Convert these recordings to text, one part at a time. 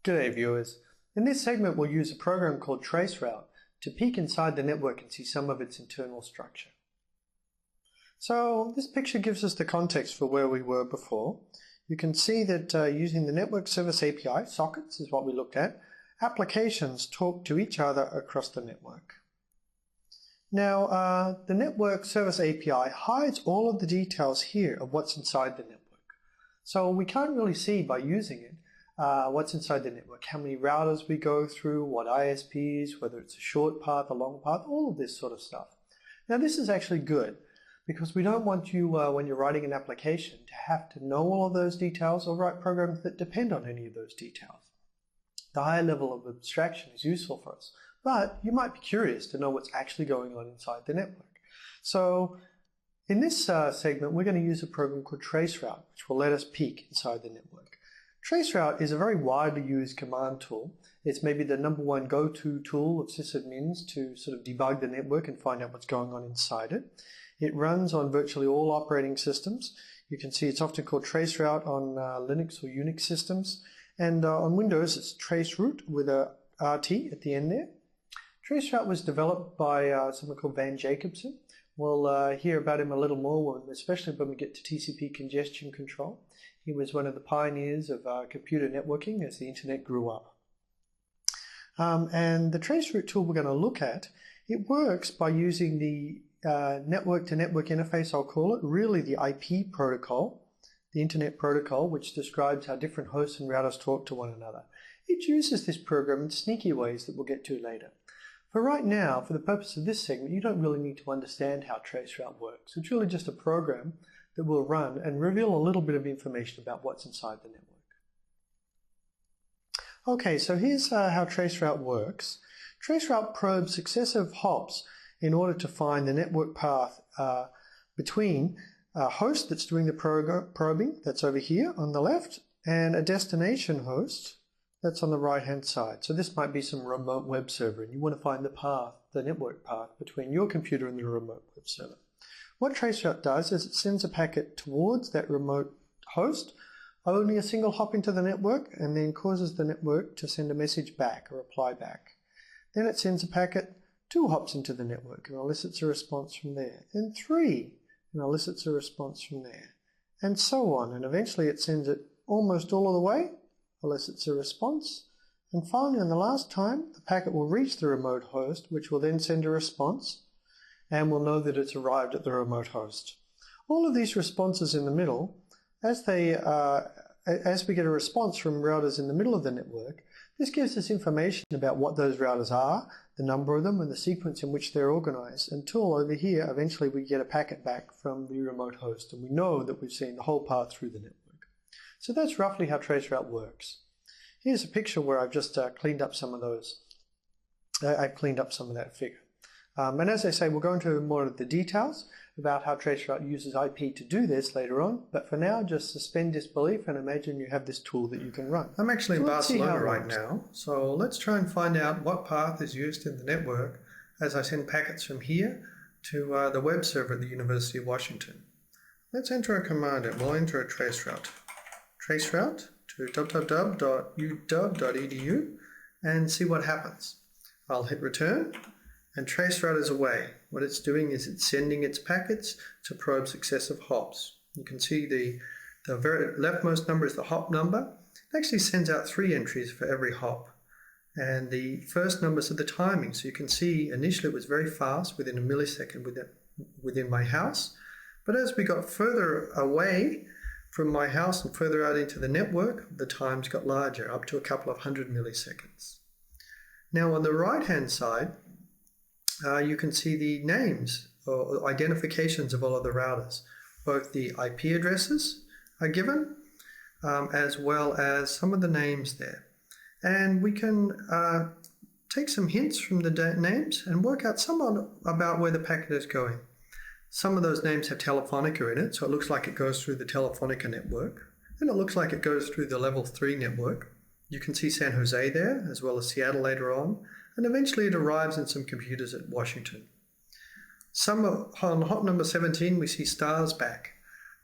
G'day viewers. In this segment we'll use a program called Traceroute to peek inside the network and see some of its internal structure. So this picture gives us the context for where we were before. You can see that using the Network Service API, sockets is what we looked at, applications talk to each other across the network. Now the Network Service API hides all of the details here of what's inside the network. So we can't really see by using it what's inside the network, how many routers we go through, what ISPs, whether it's a short path, a long path, all of this sort of stuff. Now this is actually good because we don't want you, when you're writing an application, to have to know all of those details or write programs that depend on any of those details. The higher level of abstraction is useful for us, but you might be curious to know what's actually going on inside the network. So in this segment, we're going to use a program called Traceroute, which will let us peek inside the network. Traceroute is a very widely used command tool. It's maybe the #1 go-to tool of sysadmins to sort of debug the network and find out what's going on inside it. It runs on virtually all operating systems. You can see it's often called Traceroute on Linux or Unix systems. And on Windows, it's Traceroute with a RT at the end there. Traceroute was developed by someone called Van Jacobson. We'll hear about him a little more, especially when we get to TCP Congestion Control. He was one of the pioneers of computer networking as the internet grew up. And the Traceroute tool we're going to look at, it works by using the network-to-network interface, I'll call it, really the IP protocol, the Internet Protocol, which describes how different hosts and routers talk to one another. It uses this program in sneaky ways that we'll get to later. For right now, for the purpose of this segment, you don't really need to understand how Traceroute works. It's really just a program that will run and reveal a little bit of information about what's inside the network. Okay, so here's how Traceroute works. Traceroute probes successive hops in order to find the network path between a host that's doing the probing, that's over here on the left, and a destination host that's on the right-hand side. So this might be some remote web server, and you want to find the path, the network path, between your computer and the remote web server. What Traceroute does is it sends a packet towards that remote host, only a single hop into the network, and then causes the network to send a message back, a reply back. Then it sends a packet 2 hops into the network and elicits a response from there. Then 3 and elicits a response from there. And so on. And eventually it sends it almost all of the way, elicits a response. And finally, on the last time, the packet will reach the remote host, which will then send a response, and we'll know that it's arrived at the remote host. All of these responses in the middle, as we get a response from routers in the middle of the network, this gives us information about what those routers are, the number of them, and the sequence in which they're organized, until over here, eventually we get a packet back from the remote host, and we know that we've seen the whole path through the network. So that's roughly how Traceroute works. Here's a picture where I've just cleaned up some of those. I've cleaned up some of that figure. And as I say, we'll go into more of the details about how Traceroute uses IP to do this later on, but for now, just suspend disbelief and imagine you have this tool that you can run. I'm actually in Barcelona right now, so let's try and find out what path is used in the network as I send packets from here to the web server at the University of Washington. Let's enter a command and we'll enter a traceroute. Traceroute to www.uw.edu and see what happens. I'll hit return. And Traceroute is away. What it's doing is it's sending its packets to probe successive hops. You can see the very leftmost number is the hop number. It actually sends out 3 entries for every hop. And the first numbers are the timing. So you can see initially it was very fast, within a millisecond within my house. But as we got further away from my house and further out into the network, the times got larger, up to a couple of 100 milliseconds. Now on the right-hand side, you can see the names or identifications of all of the routers. Both the IP addresses are given, as well as some of the names there. And we can take some hints from the names and work out somewhat about where the packet is going. Some of those names have Telefonica in it, so it looks like it goes through the Telefonica network. And it looks like it goes through the level 3 network. You can see San Jose there, as well as Seattle later on. And eventually it arrives in some computers at Washington. On hop number 17, we see stars back.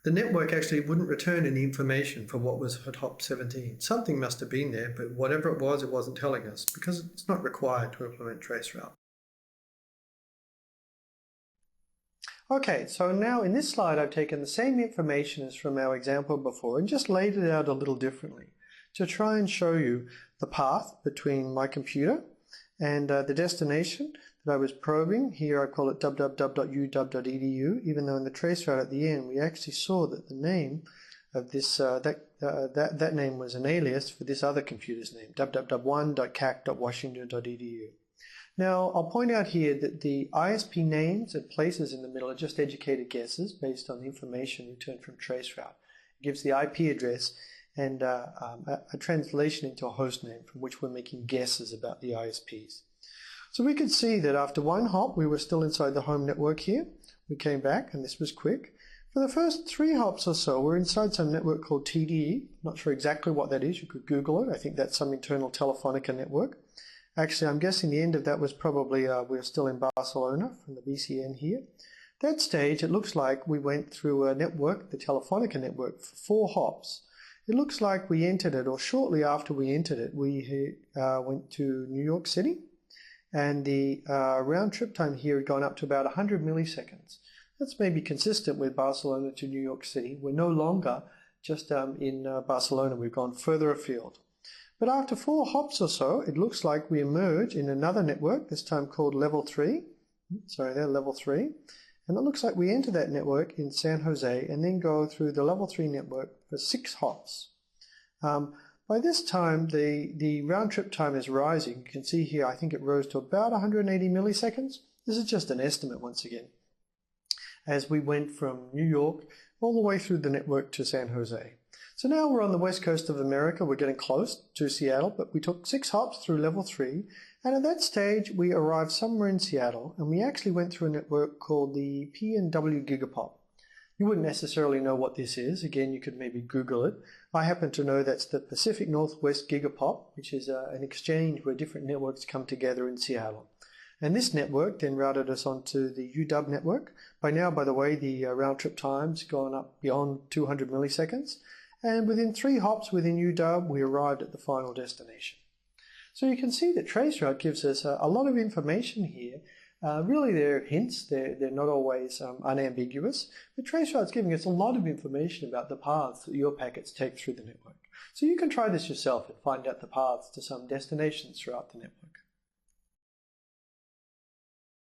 the network actually wouldn't return any information for what was at hop 17. Something must have been there, but whatever it wasn't telling us because it's not required to implement Traceroute. Okay, so now in this slide I've taken the same information as from our example before and just laid it out a little differently to try and show you the path between my computer and the destination that I was probing. Here I call it www.uw.edu, even though in the traceroute at the end we actually saw that the name of this that name was an alias for this other computer's name, www.1.cac.washington.edu. Now I'll point out here that the ISP names and places in the middle are just educated guesses based on the information returned from Traceroute. It gives the IP address and a translation into a host name from which we're making guesses about the ISPs. So we could see that after one hop we were still inside the home network here. We came back and this was quick. For the first 3 hops or so we're inside some network called TDE. Not sure exactly what that is, you could Google it. I think that's some internal Telefonica network. Actually, I'm guessing the end of that was probably we were still in Barcelona from the BCN here. That stage, it looks like we went through a network, the Telefonica network, for 4 hops. It looks like we entered it, or shortly after we entered it, we went to New York City, and the round trip time here had gone up to about 100 milliseconds. That's maybe consistent with Barcelona to New York City. We're no longer just in Barcelona, we've gone further afield. But after 4 hops or so, it looks like we emerge in another network, this time called level 3. Sorry, they're level 3. And it looks like we enter that network in San Jose and then go through the level 3 network for 6 hops. By this time, the round trip time is rising. You can see here, I think it rose to about 180 milliseconds. This is just an estimate once again, as we went from New York all the way through the network to San Jose. So now we're on the west coast of America. We're getting close to Seattle, but we took 6 hops through level 3. And at that stage, we arrived somewhere in Seattle, and we actually went through a network called the PNW Gigapop. You wouldn't necessarily know what this is. Again, you could maybe Google it. I happen to know that's the Pacific Northwest Gigapop, which is an exchange where different networks come together in Seattle. And this network then routed us onto the UW network. By now, by the way, the round trip time's gone up beyond 200 milliseconds. And within 3 hops within UW, we arrived at the final destination. So you can see that Traceroute gives us a lot of information here. Really, they're hints. They're not always unambiguous. But Traceroute's giving us a lot of information about the paths that your packets take through the network. So you can try this yourself and find out the paths to some destinations throughout the network.